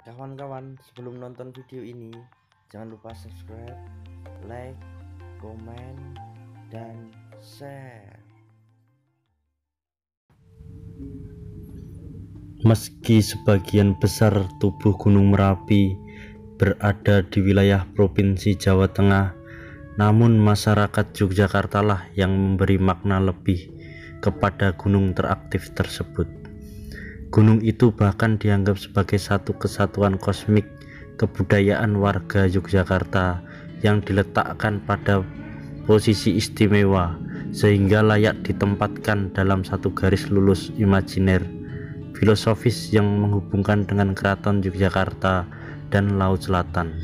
Kawan-kawan, sebelum nonton video ini, jangan lupa subscribe, like, komen, dan share. Meski sebagian besar tubuh Gunung Merapi berada di wilayah Provinsi Jawa Tengah, namun masyarakat Yogyakarta lah yang memberi makna lebih kepada gunung teraktif tersebut. Gunung itu bahkan dianggap sebagai satu kesatuan kosmik kebudayaan warga Yogyakarta yang diletakkan pada posisi istimewa sehingga layak ditempatkan dalam satu garis lurus imajiner filosofis yang menghubungkan dengan Keraton Yogyakarta dan Laut Selatan.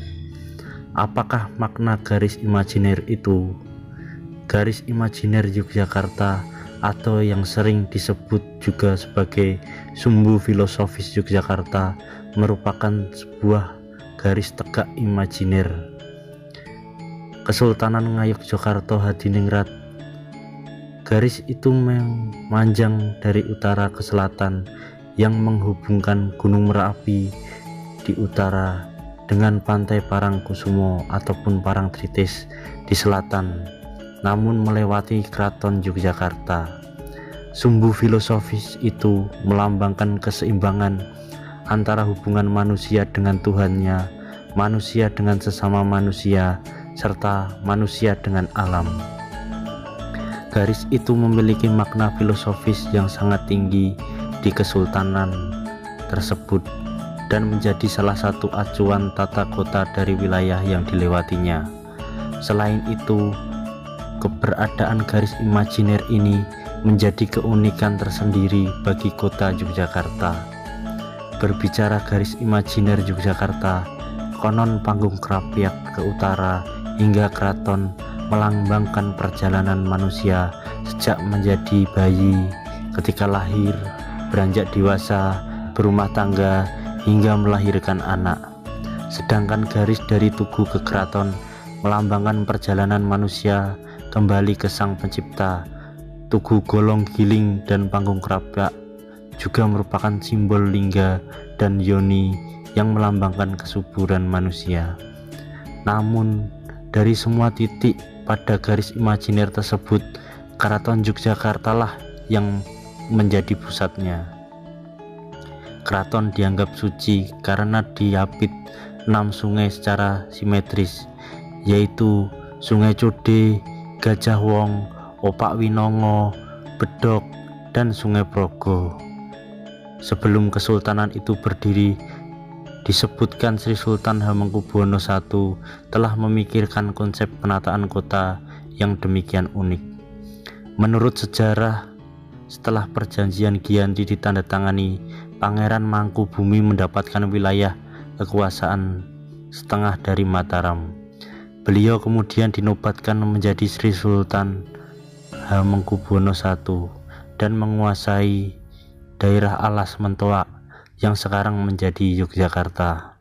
Apakah makna garis imajiner itu? Garis imajiner Yogyakarta atau yang sering disebut juga sebagai sumbu filosofis Yogyakarta merupakan sebuah garis tegak imajiner Kesultanan Ngayogyakarta Hadiningrat. Garis itu memanjang dari utara ke selatan yang menghubungkan Gunung Merapi di utara dengan pantai Parangkusumo ataupun Parangtritis di selatan, namun melewati Keraton Yogyakarta. Sumbu filosofis itu melambangkan keseimbangan antara hubungan manusia dengan Tuhannya, manusia dengan sesama manusia, serta manusia dengan alam. Garis itu memiliki makna filosofis yang sangat tinggi di kesultanan tersebut dan menjadi salah satu acuan tata kota dari wilayah yang dilewatinya. Selain itu, keberadaan garis imajiner ini menjadi keunikan tersendiri bagi kota Yogyakarta. Berbicara garis imajiner Yogyakarta, konon panggung Krapyak ke utara hingga keraton melambangkan perjalanan manusia sejak menjadi bayi, ketika lahir, beranjak dewasa, berumah tangga, hingga melahirkan anak. Sedangkan garis dari Tugu ke Keraton melambangkan perjalanan manusia kembali ke Sang Pencipta. Tugu Golong Giling dan panggung Krapyak juga merupakan simbol lingga dan yoni yang melambangkan kesuburan manusia. Namun dari semua titik pada garis imajiner tersebut, Keraton Yogyakarta lah yang menjadi pusatnya. Keraton dianggap suci karena diapit 6 sungai secara simetris, yaitu Sungai Code, Gajah Wong, Opak Winongo, Bedok, dan Sungai Progo. Sebelum kesultanan itu berdiri, disebutkan Sri Sultan Hamengkubuwono I telah memikirkan konsep penataan kota yang demikian unik. Menurut sejarah, setelah perjanjian Giyanti ditandatangani, Pangeran Mangkubumi mendapatkan wilayah kekuasaan setengah dari Mataram. Beliau kemudian dinobatkan menjadi Sri Sultan Hamengkubuwono I dan menguasai daerah Alas Mentoak yang sekarang menjadi Yogyakarta.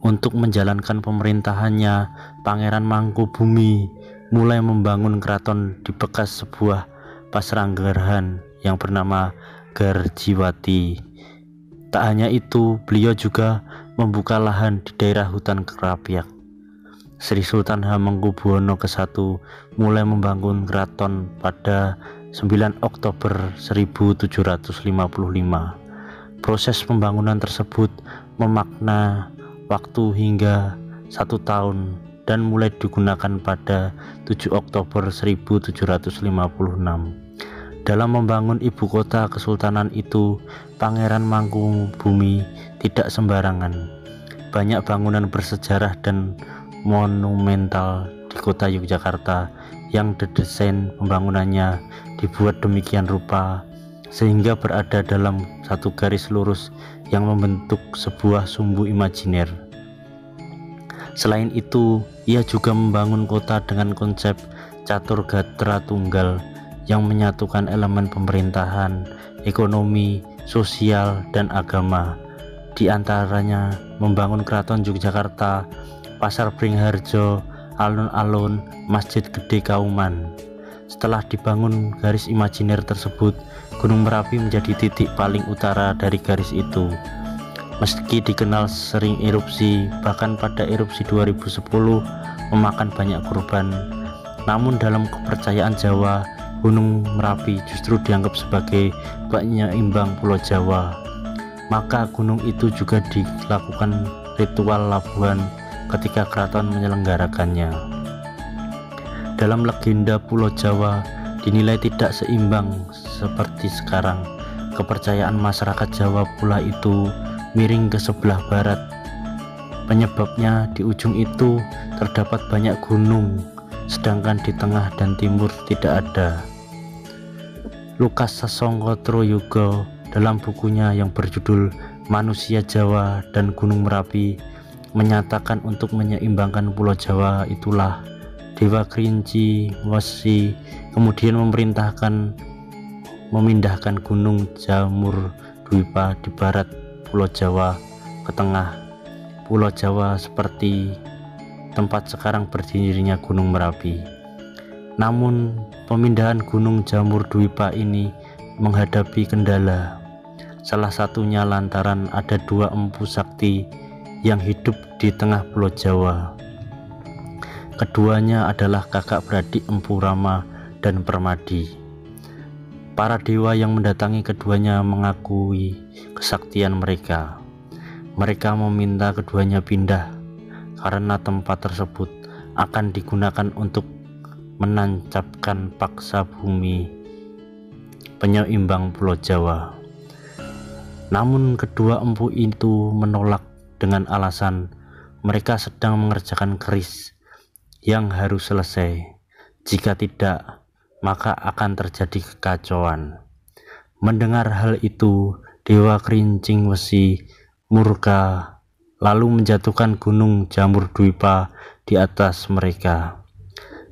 Untuk menjalankan pemerintahannya, Pangeran Mangkubumi mulai membangun keraton di bekas sebuah pasaranggahan yang bernama Garjiwati. Tak hanya itu, beliau juga membuka lahan di daerah hutan Krapyak. Sri Sultan Hamengkubuwono I mulai membangun keraton pada 9 Oktober 1755. Proses pembangunan tersebut memakna waktu hingga 1 tahun dan mulai digunakan pada 7 Oktober 1756. Dalam membangun ibu kota kesultanan itu, Pangeran Mangkubumi tidak sembarangan. Banyak bangunan bersejarah dan monumental di kota Yogyakarta yang desain pembangunannya dibuat demikian rupa sehingga berada dalam satu garis lurus yang membentuk sebuah sumbu imajiner. Selain itu, ia juga membangun kota dengan konsep catur gatra tunggal yang menyatukan elemen pemerintahan, ekonomi, sosial, dan agama. Di antaranya membangun Keraton Yogyakarta, Pasar Beringharjo, alun-alun, Masjid Gede Kauman. Setelah dibangun garis imajiner tersebut, Gunung Merapi menjadi titik paling utara dari garis itu. Meski dikenal sering erupsi, bahkan pada erupsi 2010 memakan banyak korban, namun dalam kepercayaan Jawa, Gunung Merapi justru dianggap sebagai penyeimbang Pulau Jawa. Maka gunung itu juga dilakukan ritual labuhan ketika keraton menyelenggarakannya. Dalam legenda Pulau Jawa dinilai tidak seimbang seperti sekarang. Kepercayaan masyarakat Jawa pula itu miring ke sebelah barat. Penyebabnya di ujung itu terdapat banyak gunung, sedangkan di tengah dan timur tidak ada. Lukas Sasongko Troyogo dalam bukunya yang berjudul Manusia Jawa dan Gunung Merapi menyatakan untuk menyeimbangkan Pulau Jawa itulah Dewa Kerinci Wesi kemudian memindahkan Gunung Jamur Dwipa di barat Pulau Jawa ke tengah Pulau Jawa seperti tempat sekarang berdirinya Gunung Merapi. Namun pemindahan Gunung Jamur Dwipa ini menghadapi kendala. Salah satunya lantaran ada dua empu sakti yang hidup di tengah Pulau Jawa. Keduanya adalah kakak beradik Empu Rama dan Permadi. Para dewa yang mendatangi keduanya mengakui kesaktian mereka. Mereka meminta keduanya pindah karena tempat tersebut akan digunakan untuk menancapkan paksa bumi penyeimbang Pulau Jawa. Namun kedua empu itu menolak dengan alasan mereka sedang mengerjakan keris yang harus selesai. Jika tidak, maka akan terjadi kekacauan. Mendengar hal itu, Dewa Kerincing Wesi murka lalu menjatuhkan Gunung Jamur Dwipa di atas mereka.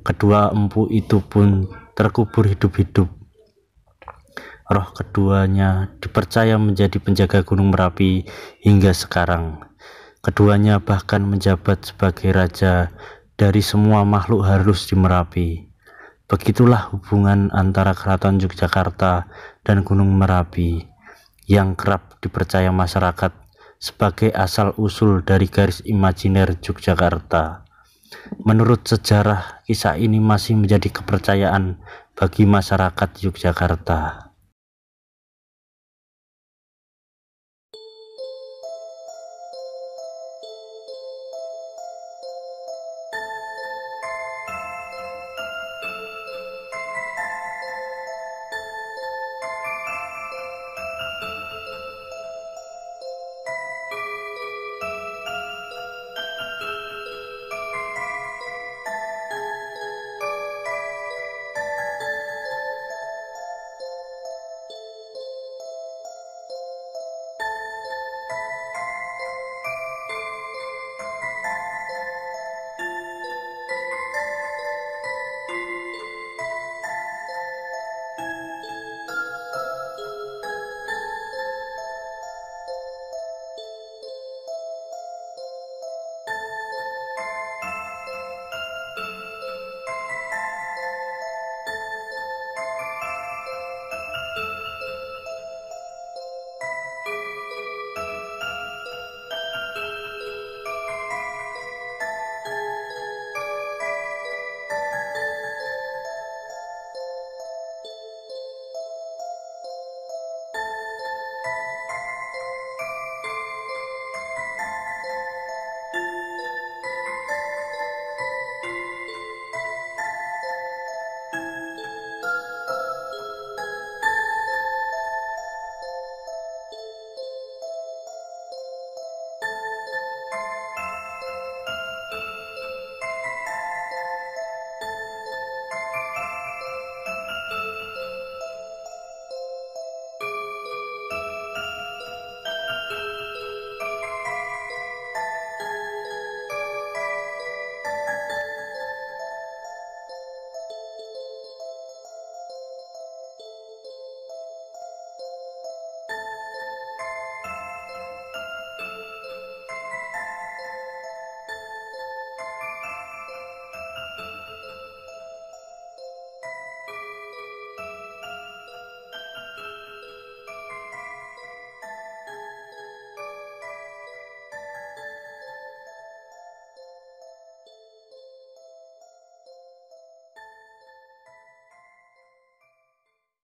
Kedua empu itu pun terkubur hidup-hidup. Roh keduanya dipercaya menjadi penjaga Gunung Merapi hingga sekarang. Keduanya bahkan menjabat sebagai raja dari semua makhluk halus di Merapi. Begitulah hubungan antara Keraton Yogyakarta dan Gunung Merapi yang kerap dipercaya masyarakat sebagai asal-usul dari garis imajiner Yogyakarta. Menurut sejarah, kisah ini masih menjadi kepercayaan bagi masyarakat Yogyakarta.